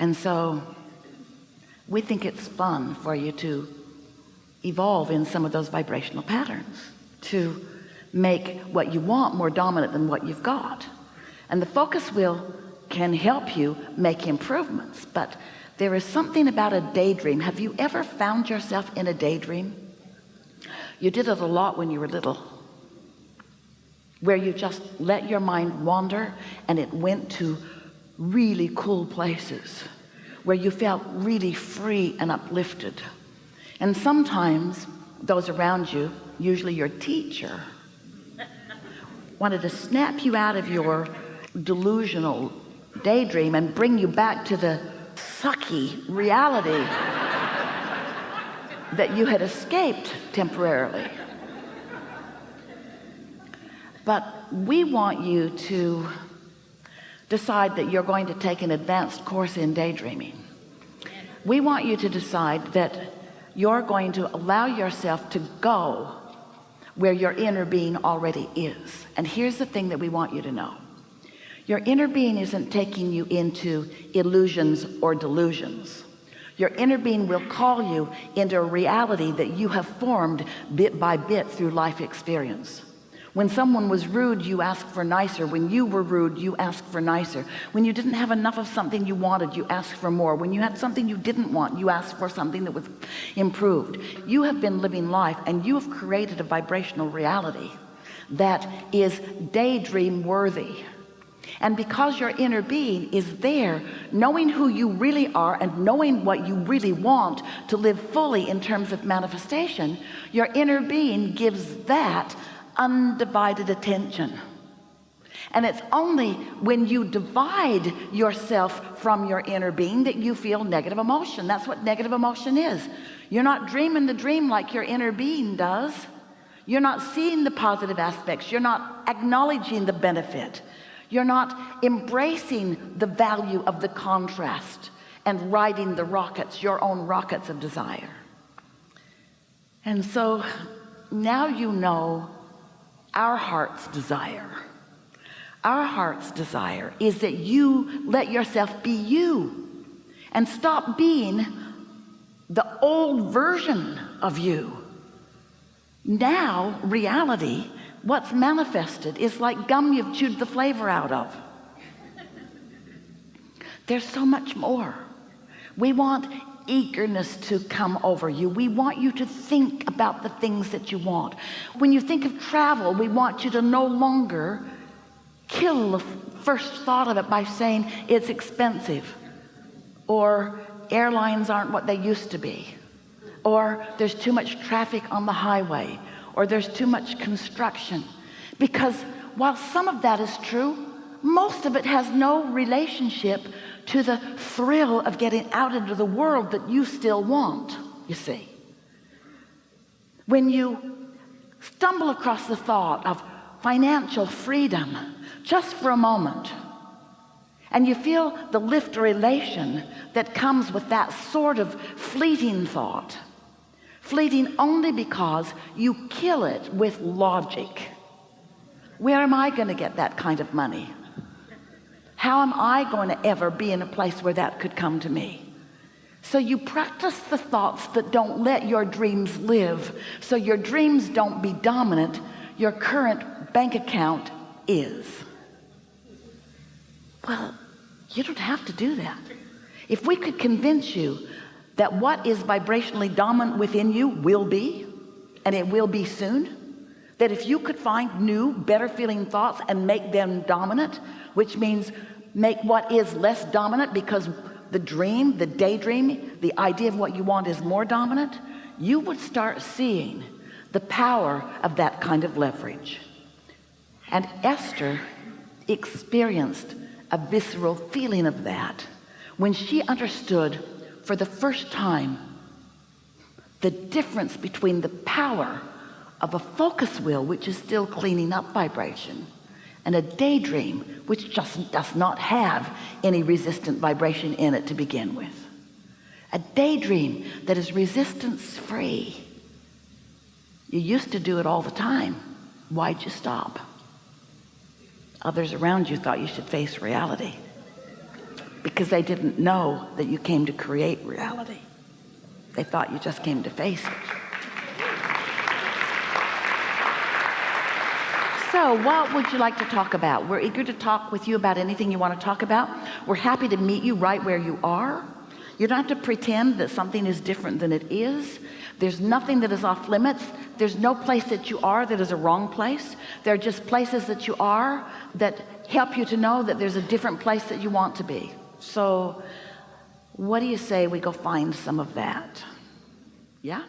And so we think it's fun for you to evolve in some of those vibrational patterns, to make what you want more dominant than what you've got. And the focus wheel can help you make improvements, but there is something about a daydream. Have you ever found yourself in a daydream? You did it a lot when you were little, where you just let your mind wander and it went to really cool places where you felt really free and uplifted. And sometimes those around you, usually your teacher, wanted to snap you out of your delusional daydream and bring you back to the sucky reality that you had escaped temporarily. But we want you to decide that you're going to take an advanced course in daydreaming. We want you to decide that you're going to allow yourself to go where your inner being already is. And here's the thing that we want you to know. Your inner being isn't taking you into illusions or delusions. Your inner being will call you into a reality that you have formed bit by bit through life experience. When someone was rude, you asked for nicer. When you were rude, you asked for nicer. When you didn't have enough of something you wanted, you asked for more. When you had something you didn't want, you asked for something that was improved. You have been living life, and you have created a vibrational reality that is daydream worthy. And because your inner being is there, knowing who you really are and knowing what you really want to live fully in terms of manifestation, your inner being gives that undivided attention. And it's only when you divide yourself from your inner being that you feel negative emotion. That's what negative emotion is. You're not dreaming the dream like your inner being does. You're not seeing the positive aspects. You're not acknowledging the benefit. You're not embracing the value of the contrast and riding the rockets, your own rockets of desire. And so now you know our heart's desire. Our heart's desire is that you let yourself be you and stop being the old version of you. Now reality, what's manifested, is like gum you've chewed the flavor out of. There's so much more. We want eagerness to come over you. We want you to think about the things that you want. When you think of travel, we want you to no longer kill the first thought of it by saying it's expensive, or airlines aren't what they used to be, or there's too much traffic on the highway, or there's too much construction. Because while some of that is true, most of it has no relationship to the thrill of getting out into the world that you still want, you see. When you stumble across the thought of financial freedom just for a moment, and you feel the lift or elation that comes with that sort of fleeting thought, fleeting only because you kill it with logic. Where am I going to get that kind of money? How am I going to ever be in a place where that could come to me? So you practice the thoughts that don't let your dreams live. So your dreams don't be dominant. Your current bank account is. Well, you don't have to do that. If we could convince you that what is vibrationally dominant within you will be, and it will be soon, that if you could find new, better feeling thoughts and make them dominant, which means make what is less dominant because the dream, the daydream, the idea of what you want is more dominant, you would start seeing the power of that kind of leverage. And Esther experienced a visceral feeling of that when she understood for the first time the difference between the power of a focus wheel, which is still cleaning up vibration, and a daydream, which just does not have any resistant vibration in it to begin with. A daydream that is resistance free. You used to do it all the time. Why'd you stop? Others around you thought you should face reality. because they didn't know that you came to create reality. They thought you just came to face it. So what would you like to talk about? We're eager to talk with you about anything you want to talk about. We're happy to meet you right where you are. You don't have to pretend that something is different than it is. There's nothing that is off limits. There's no place that you are that is a wrong place. There are just places that you are that help you to know that there's a different place that you want to be. So what do you say we go find some of that? Yeah.